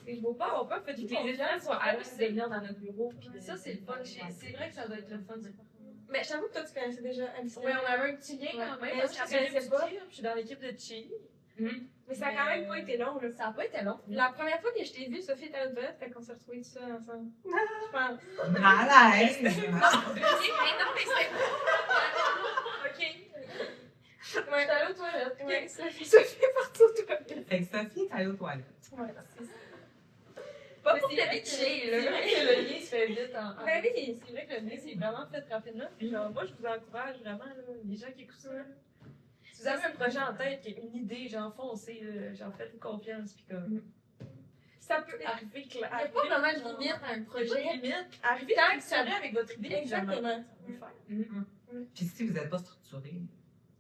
il faut pas avoir peur, faites Puis du que les étudiants soient à l'aise de venir dans notre bureau. Puis Ça, c'est le fun. C'est vrai que ça doit être le fun. Mais j'avoue que toi, tu connaissais déjà Alicia. Oui, on avait un petit lien Ouais. quand même. Mais Parce je que j'avais connaissais pas. pas. Je suis dans l'équipe de Chi. Mais ça a quand même pas été long, là. Ça n'a pas été long. La première fois que je t'ai vue, Sophie était à une toilette, fait qu'on s'est retrouvés tout ça ensemble. Je pense. Malaise! Mais non, mais c'est OK. Ouais. J'étais allée aux toilettes. Ouais, Sophie est partie aux toilettes. Fait que Sophie est allée aux toilettes. Ouais, c'est ça. Pas Mais pour c'est te vrai bitcher, que- là. C'est vrai que le lien se fait vite en. Ben oui. C'est vrai que le lien c'est vraiment fait rapidement. Puis genre, moi, je vous encourage vraiment, là, les gens qui écoutent ça. là. Si vous avez un projet en tête, une idée, genre foncez, là, genre faites-vous confiance. Puis comme. Ça peut. Arrivez Il n'y a pas vraiment de limite à un Pas de projet. limite. Arrivez Tant tant que ça que avec votre idée. Exactement. Puis si vous n'êtes pas structuré,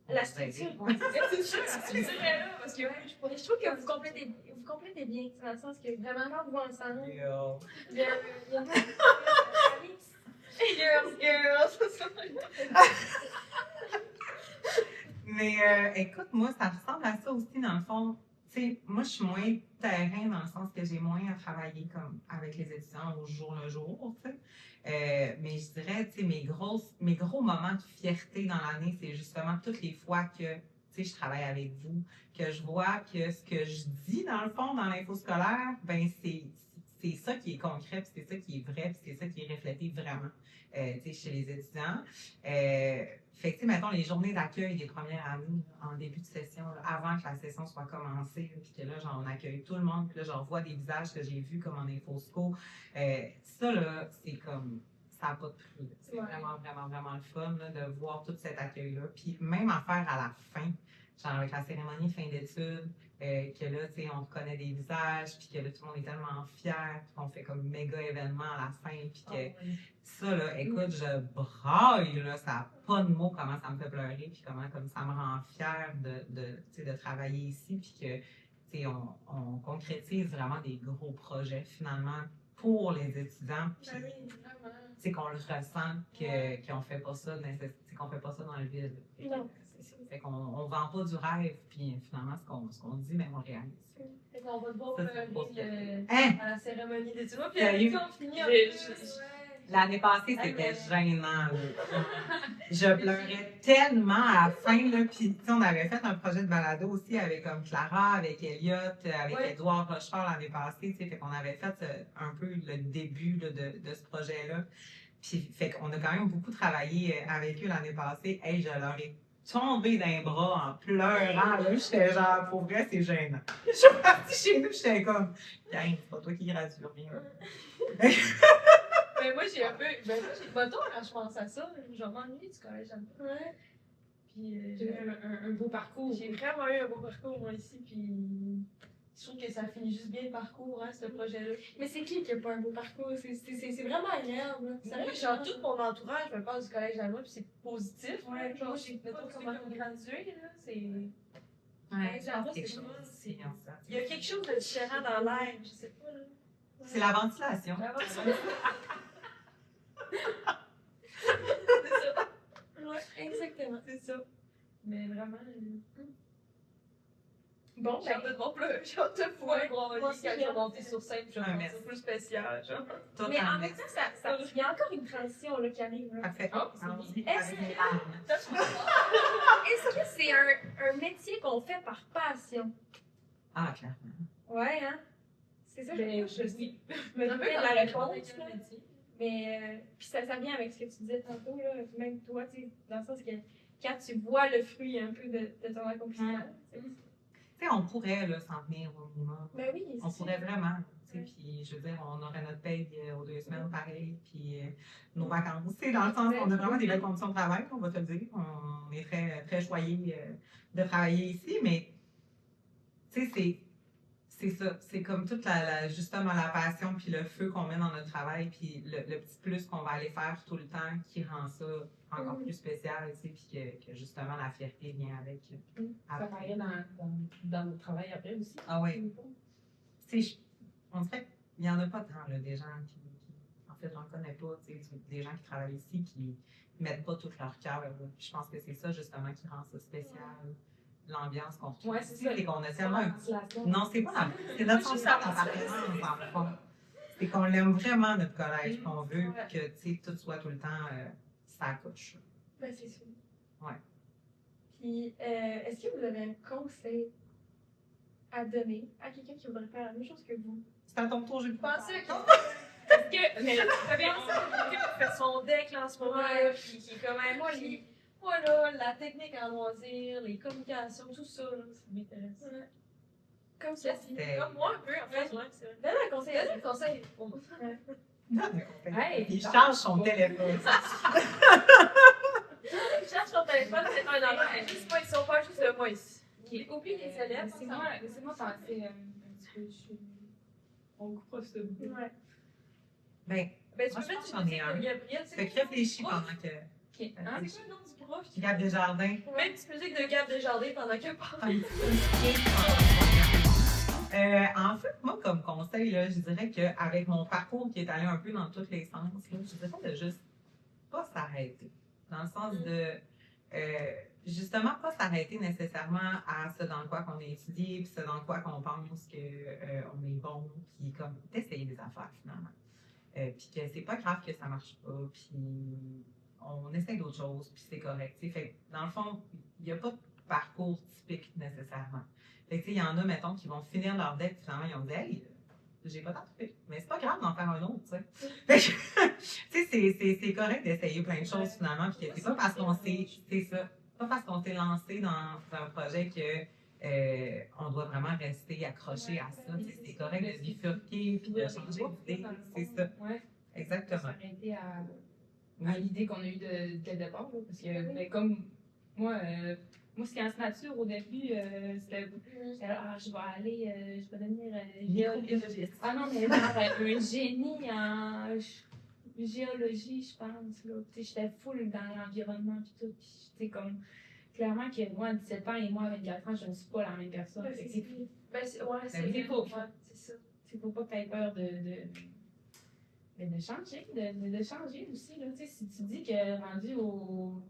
on La va vous aider. structure. C'est vrai là, parce que Mais je trouve que vous complétez bien, dans le sens que vraiment, quand vous ensemble, Yo. il y a Mais écoute, moi, ça ressemble à ça aussi, dans le fond. Tu sais, moi, je suis moins terrain dans le sens que j'ai moins à travailler comme avec les étudiants au jour le jour, tu sais. Mais je dirais, tu sais, mes gros moments de fierté dans l'année, c'est justement toutes les fois que, tu sais, je travaille avec vous, que je vois que ce que je dis, dans le fond, dans l'info scolaire, ben, c'est ça qui est concret, puis c'est ça qui est vrai, puis c'est ça qui est reflété vraiment chez les étudiants. Fait que, tu sais, mettons, les journées d'accueil des premières années, en début de session, là, avant que la session soit commencée, puis que là, genre, on accueille tout le monde, puis là, j'en vois des visages que j'ai vus comme en infosco. Ça, là, c'est comme, ça n'a pas de prix. Là. C'est vraiment, vraiment, vraiment le fun là, de voir tout cet accueil-là. Puis même affaire à la fin, genre avec la cérémonie de fin d'études, que là, tu sais, on reconnaît des visages, puis que là, tout le monde est tellement fier, puis qu'on fait comme méga événement à la fin, puis que ça, là, écoute, je braille, là, ça n'a pas de mots comment ça me fait pleurer, puis comment comme ça me rend fière de travailler ici, puis que, tu sais, on concrétise vraiment des gros projets, finalement, pour les étudiants, puis, tu sais, qu'on le ressent, qu'on fait pas ça, qu'on fait pas ça dans le vide. Fait qu'on on vend pas du rêve, puis finalement, ce qu'on dit, mais on le réalise. Fait qu'on va devoir Ça, c'est venir pas ça. à la cérémonie d'études. Puis Sérieux? on finit en J'ai- plus. L'année passée, c'était gênant. Là. Je pleurais tellement à la fin. Là, puis, tu sais, on avait fait un projet de balado aussi avec comme Clara, avec Elliot, avec Édouard Rochefort l'année passée. Tu sais, fait qu'on avait fait un peu le début là, de ce projet-là. Puis, fait qu'on a quand même beaucoup travaillé avec eux l'année passée. Hey, je leur ai tombé dans les bras en pleurant. Là, j'étais genre, pour vrai, c'est gênant. Je suis partie chez nous, j'étais comme, gang, c'est pas toi qui gradue, rien. Mais moi, j'ai un peu. Ben, moi, j'ai pas tort quand je pense à ça. Je m'ennuie du collège. Ouais. Puis, J'ai eu un beau parcours. j'ai vraiment eu un beau parcours, moi, ici. Puis, je trouve que ça finit juste bien le parcours, hein, ce projet-là. Mais c'est qui a pas un beau parcours? C'est vraiment agréable. Là. C'est vrai que genre, tout mon entourage me parle du collège d'Alma, puis c'est positif. Ouais, Genre, moi, j'ai j'ai mettons pas comment comme- graduer, là, c'est. Ouais, J'avoue, c'est quelque c'est chose. pas- c'est bien ça. Il y a quelque chose de différent dans l'air, je sais pas, là. C'est la ventilation. C'est ça. Ouais, exactement. C'est ça. Mais vraiment. Bon, J'ai hâte de voir pleurer, j'ai hâte de pouvoir brailler moi aussi, quand je j'ai vais hâte. monter sur scène, puis je vais Ah, faire merci. ça plus spécial, genre. Tout mais en en même temps, il y a encore une transition là, qui arrive. Là. Parfait. Oh, c'est Allons-y bien. avec les larmes. Est-ce que c'est un métier qu'on fait par passion? Ah, clairement. Ouais, hein? C'est ça, Ben, je oui. me Un peu doutais de dans la le réponse. avec là. le métier. Mais, puis ça vient avec ce que tu disais tantôt, là, même toi, tu sais, dans le sens que quand tu vois le fruit un peu de ton accomplissement. Tu sais, on pourrait là, s'en tenir au minimum. Ben oui, On c'est pourrait vraiment. Tu sais, Ouais. puis, je veux dire, on aurait notre paye aux 2 semaines, pareil. Puis, nos vacances. Tu sais, dans le sens qu'on a vraiment des belles conditions de travail, on va te le dire. On est très, très choyés de travailler ici, mais, tu sais, c'est ça. C'est comme toute justement la passion puis le feu qu'on met dans notre travail puis le petit plus qu'on va aller faire tout le temps qui rend ça encore plus spécial, tu sais, puis que justement la fierté vient avec. Ça après. paraît dans notre travail après aussi. Ah oui. Tu sais, on dirait qu'il n'y en a pas tant, là, des gens en fait, j'en connais pas, tu sais, des gens qui travaillent ici qui mettent pas tout leur cœur. Là. Je pense que c'est ça justement qui rend ça spécial. L'ambiance qu'on retrouve. Ouais, c'est ça. C'est qu'on a tellement un ventilation. non, c'est pas c'est notre sentiment d'appartenance, dans le fond. C'est qu'on l'aime vraiment, notre collège, qu'on veut que, tu sais, tout soit tout le temps ça coche. Ben, c'est sûr. Ouais. Puis, est-ce que vous avez un conseil à donner à quelqu'un qui voudrait faire la même chose que vous? C'est à ton tour, j'ai Pensez pensé. Parce que, mais vous avez quelqu'un qui fait son deck là en ce moment, là, puis qui est comme, hey, moi là, la technique en loisir, les communications, tout ça, là, ça m'intéresse. Comme ça. Comme moi un peu, en fait, ouais, c'est vrai. Donne un conseil. Donne un conseil pour moi. Hey, Il charge son téléphone. Cherche ton téléphone, c'est un enfant. Juste pas, ils sont pas juste le moi ici. Oublie les célèbres. Laissez-moi passer un petit peu. On coupera ce bout. Ouais. Ben, Ben, tu Moi, peux je mettre pense une que musique j'en ai de un. Gabriel. fait que réfléchis pendant que. Ok. C'est quoi le nom du prof? Gab Desjardins. Mets une petite musique de Gab Desjardins pendant que parle. En fait, moi, comme conseil, là, je dirais qu'avec mon parcours qui est allé un peu dans tous les sens, là, je dirais de juste pas s'arrêter. Dans le sens de, justement, pas s'arrêter nécessairement à ce dans quoi qu'on a étudié, puis ce dans quoi qu'on pense qu'on est bon, puis comme d'essayer des affaires finalement. Puis que c'est pas grave que ça marche pas, puis on essaie d'autres choses, puis c'est correct. T'sais. Fait que, dans le fond, il n'y a pas de parcours typique nécessairement. Fait que, il y en a, mettons, qui vont finir leur deck, puis finalement, ils ont dit, hey, j'ai pas tant fait. Mais c'est pas grave d'en faire un autre, tu sais. Fait que, tu sais, c'est correct d'essayer plein de choses finalement, puis que c'est pas parce qu'on s'est, c'est ça, pas parce qu'on s'est lancé dans un projet que on doit vraiment rester accroché à ça. Tu sais, c'est correct de bifurquer puis de changer d'idée. C'est ça. Ouais. Exactement. S'arrêter à l'idée qu'on a eue dès le départ. Là, parce que, ben, comme moi, sciences nature, au début, c'était je vais aller, je vais devenir géologiste. Ah non, mais genre un génie en géologie, je pense. Là. Tu sais, j'étais full dans l'environnement et tout. Puis, tu sais, comme, clairement que moi, à 17 ans et moi, à 24 ans, je ne suis pas la même personne. Ben, Fait que c'est c'est faux. C'est ça. Il ne faut pas que tu aies peur de changer, de changer aussi. Là. Tu sais, si tu dis que rendu au.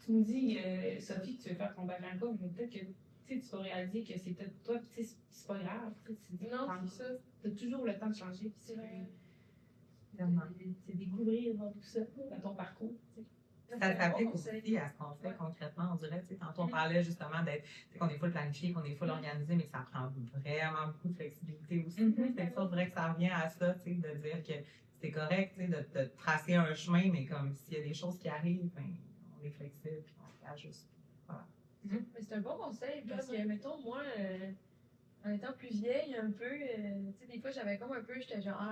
Tu me dis, Sophie, que tu veux faire ton bac en com, mais peut-être que tu vas réaliser que c'est peut-être toi, puis c'est pas grave. Non, c'est ça. Tu as toujours le temps de changer. Puis C'est vrai. Vraiment. découvrir tout ça dans ton parcours. Tu sais. Ça s'applique aussi à ce qu'on fait concrètement, on dirait. Tu sais, tantôt, on parlait justement d'être, tu sais, qu'on est full planifié, qu'on est full organisé, mais que ça prend vraiment beaucoup de flexibilité aussi. C'est ça, on dirait que ça revient à ça, tu sais, de dire que c'est correct, tu sais, de tracer un chemin, mais comme s'il y a des choses qui arrivent, ben, on est flexible, puis on réajuste. Voilà. Mais c'est un bon conseil parce que, mettons, moi, en étant plus vieille un peu, tu sais, des fois, j'avais comme un peu, j'étais genre,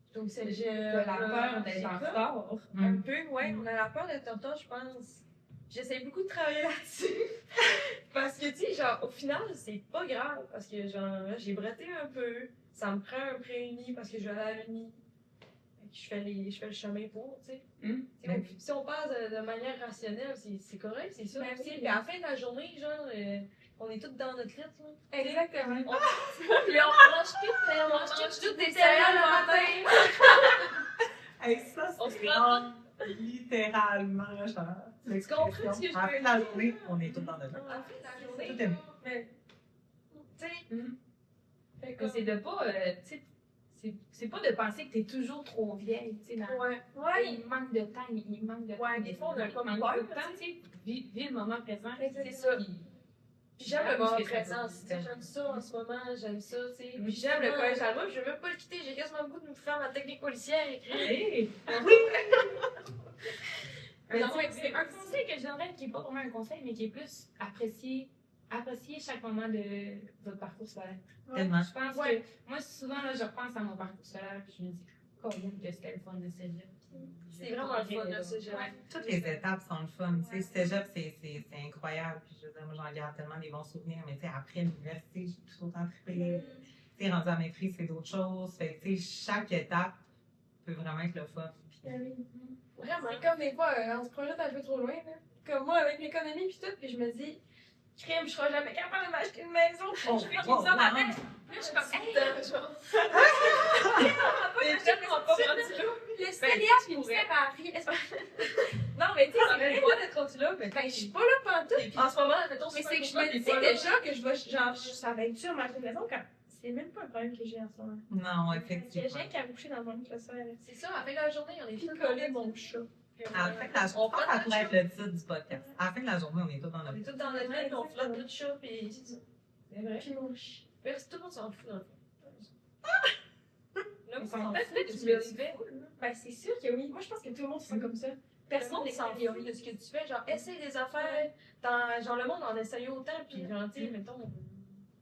j'étais au cégep. De la peur d'être en retard. Un peu, ouais, on a la peur d'être en retard, je pense. J'essaie beaucoup de travailler là-dessus. Parce que, tu sais, genre, au final, c'est pas grave. Parce que, genre, là, j'ai bretté un peu. Ça me prend un pré-uni parce que je vais aller à l'uni. Je fais le chemin pour, tu sais. Ben Si on passe de manière rationnelle, c'est correct, c'est ça. Ben aussi. oui. Puis à la fin de la journée, genre, on est tous dans notre rythme. là. Exactement. Puis on mange toutes des céréales le matin. Hey, ça, On se c'est prend vraiment littéralement, genre, Tu comprends ce que je veux à la fin de la journée, on est tous dans notre À la fin de la journée, Tout est bon. mais, tu sais, fait Mais comme- c'est de pas, tu sais, c'est pas de penser que t'es toujours trop vieille, tu sais, dans- Ouais. il manque de temps, il manque de temps. Ouais, des fois, on a Il comme manque peur, de temps, tu sais, vis le moment présent. C'est ça. Puis j'aime le moment Puis- présent. Tu sais, j'aime ça en ce moment, j'aime ça, tu sais. Oui. Puis j'aime le collège à moi, je veux même pas le quitter. J'ai quasiment le goût de me faire ma technique policière écrire. Hey! Mais Non, non, mais c'est un conseil que je donnerais qui n'est pas vraiment un conseil, mais qui est plus apprécier chaque moment de votre parcours scolaire. Tellement. Je pense Ouais. que moi, souvent, là, je repense à mon parcours scolaire et je me dis, combien que c'était le fun de cégep. C'est vraiment le fun de cégep. Ouais. Toutes les étapes sont le fun. Tu sais, cégep, c'est incroyable. Puis je veux dire, moi, j'en garde tellement des bons souvenirs. Mais tu sais, après l'université, j'ai tout autant trippé. Tu sais, rendu à maîtrise, c'est d'autres choses. Fait que, tu sais, chaque étape peut vraiment être le fun. Puis, Vraiment. C'est comme des fois, on se projette un peu trop loin, là. Comme moi, avec l'économie pis tout, puis je me dis, crime, je serai jamais capable de m'acheter une maison. Oh, Je fais oh, ça dans wow. la tête. Là, je suis comme, hey, genre. Mais tellement pas rendu là. Le CDH puis le Ferrari. Non, mais tu sais, c'est même pas d'être rendu là, mais Ben, je suis pas là pantoute. en ce moment, mettons, Mais c'est que je me dis déjà que je vais, genre, ça va être dur ma maison quand. C'est même pas un problème que j'ai en ce moment. non, J'ai effectivement. rien qu'à coucher dans mon classeur. C'est ça, à la fin de la journée, on est Puis tous coller mon chat. À la fin de la journée, je pense que ça pourrait être le titre du podcast. À la fin de la journée, on est tous dans On notre est tous dans notre tête, on flotte notre chat, pis C'est vrai. Puis mon chien. tout le monde s'en fout, dans le fond. Là, Ils on sont s'en peut-être fout de que ce tu que le tu fais. Ben, c'est sûr que oui. Moi, je pense que tout le monde se sent comme ça. Personne Personne ne s'en n'est fout de ce que tu fais. Genre, essaye des affaires. Genre, le monde en essaye autant, pis genre, tu sais, mettons,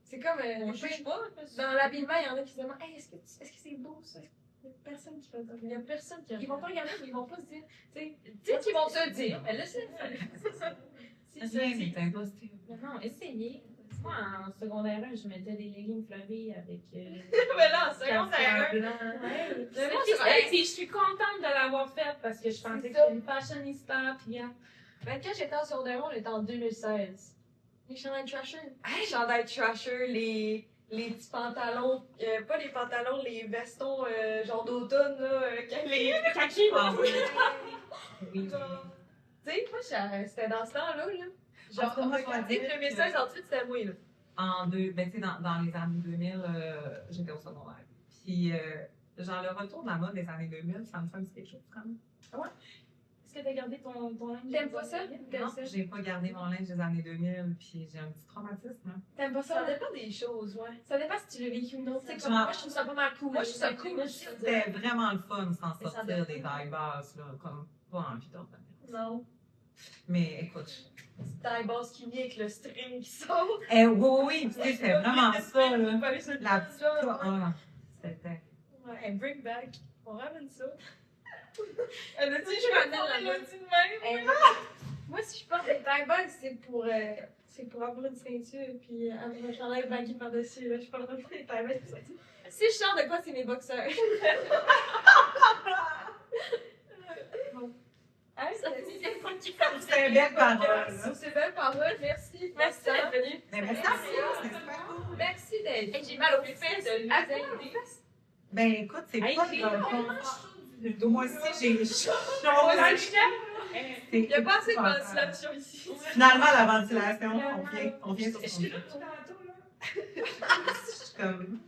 C'est comme. on juge pas. Dans l'habillement, il y en a qui se demandent hey, est-ce que c'est beau ça? Il y a personne qui va te Il y a personne qui Ils vont pas regarder, ils vont pas se dire. Tu sais, Tu sais qu'ils vont te le dire, mais laisse-le faire. Rien n'est impossible. Non, essayez. Moi, en secondaire 1, je mettais des leggings fleuris avec. Mais là, en secondaire blanc. Mais Mais moi, puis je suis contente de l'avoir faite parce que je pensais que ça. j'étais une fashionista. Puis, Ben, quand j'étais en secondaire 1, on était en 2016. les chandails trasher. Hey, chandail trasher, les petits pantalons, pas les pantalons, les vestons genre d'automne, là, les kaki. Ah oui. Oui. Tu sais, moi, c'était dans ce temps-là, là. En tout cas, moi, je regardez, dois dire 2016, ensuite, c'était moi, là. Ben, tu sais, dans les années 2000, j'étais au secondaire. Puis, genre, le retour de la mode des années 2000, ça me fait un petit quelque chose, quand même. que t'as gardé ton linge? T'aimes pas ça? Non, j'ai pas gardé mon linge des années 2000, puis j'ai un petit traumatisme. Hein. T'aimes pas Ça ça? dépend des choses, ouais. Ça dépend si tu l'as vécu ou non. Tu sais, comme Genre- moi, je trouve ça pas mal cool. Moi, je trouve ça cool. C'était vraiment le fun sans Mais ça sortir dépend. des tailles basses, là, comme pas envie d'en revenir. Non. Mais écoute, C'est taille basse qui vient avec le string qui sort. oui, tu sais, c'est vraiment ça, là. Pas aller sur le La temps, petite, là. ah, c'était... Ouais, bring back. On ramène ça. Elle a dit, je ramène la Elle a même. dit de même. Hey, moi, si je porte des taille basses, c'est pour avoir une ceinture, puis avoir un chandail baggy par-dessus. Là. Je porte pas des taille basses pour sortir. Si je sors de quoi, c'est mes boxeurs. Hein, Ça ça dit dit bien pas qui fait C'était une belle parole. Sur ces belles paroles, merci. Merci d'être venu. Mais merci, c'est super cool. Merci d'être. Hey, j'ai mal aux fesses. de nous Ah, aider. Ben écoute, c'est Hey, pas j'ai dans le vraiment fond. Moi aussi, j'ai chaud. Il n'y a pas assez de ventilation ici. Finalement, la ventilation, on vient sur Je son suis là pied. tout tantôt, là. Je suis comme...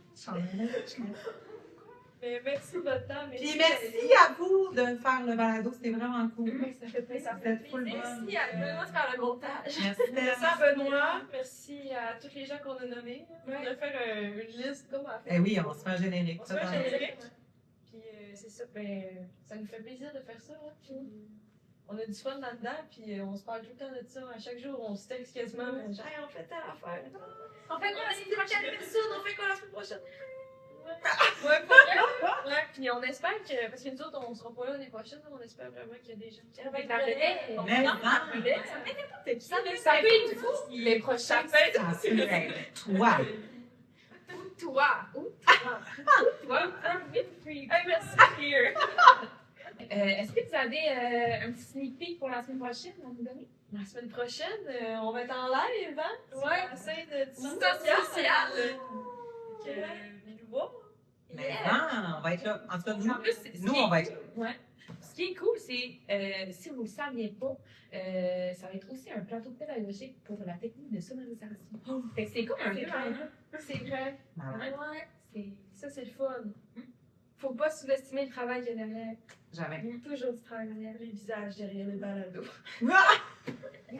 Mais merci de votre temps. Puis merci à vous de faire le balado, c'était vraiment cool. Ça fait plaisir. Vous êtes full bonne. Merci à Benoît de faire le montage. Merci. Merci à Benoît. Merci à tous les gens qu'on a nommés. On Ouais. va faire une liste comme à faire. Eh oui, on se fait un générique. On se fait un totalement. générique. Puis c'est ça, ben, ça nous fait plaisir de faire ça. Hein, puis on a du fun là-dedans, puis on se parle tout le temps de ça. À chaque jour, on se texte quasiment. Genre, hey, on fait telle affaire. On fait quoi la semaine prochaine, personne? On fait quoi la semaine prochaine? Ouais, pour vrai. Ouais, puis on espère que, parce que nous autres, on sera pas là l'année prochaine, on espère vraiment qu'il y a des gens qui Avec la relève. Mais Non, non. la relève, ça fait n'importe qui. Ça peut être vous, les prochains. Ça fait Ça peut être toi. Toi. Toi, un bit free. Hey, merci, here. Est-ce que vous avez un petit sneak peek pour la semaine prochaine à nous donner? La semaine prochaine, on va être en live, hein? Ouais. Sur la scène de Social. Venez nous voir. Mais non, on va être là. En tout cas, nous, En plus, nous on va être là. Ouais. Ce qui est cool, c'est, si vous ne le saviez pas, ça va être aussi un plateau pédagogique pour la technique de sonorisation. Fait que c'est comme un C'est peu, vrai. hein? C'est vrai. Ben ouais, Ouais. Ça, c'est le fun. Faut pas sous-estimer le travail qu'il y a derrière. jamais. Toujours du travail derrière. Les visages derrière les balados. Ah! Ok,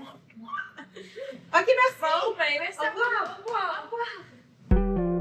merci. Bon, ben, merci à vous. Au revoir. Au revoir.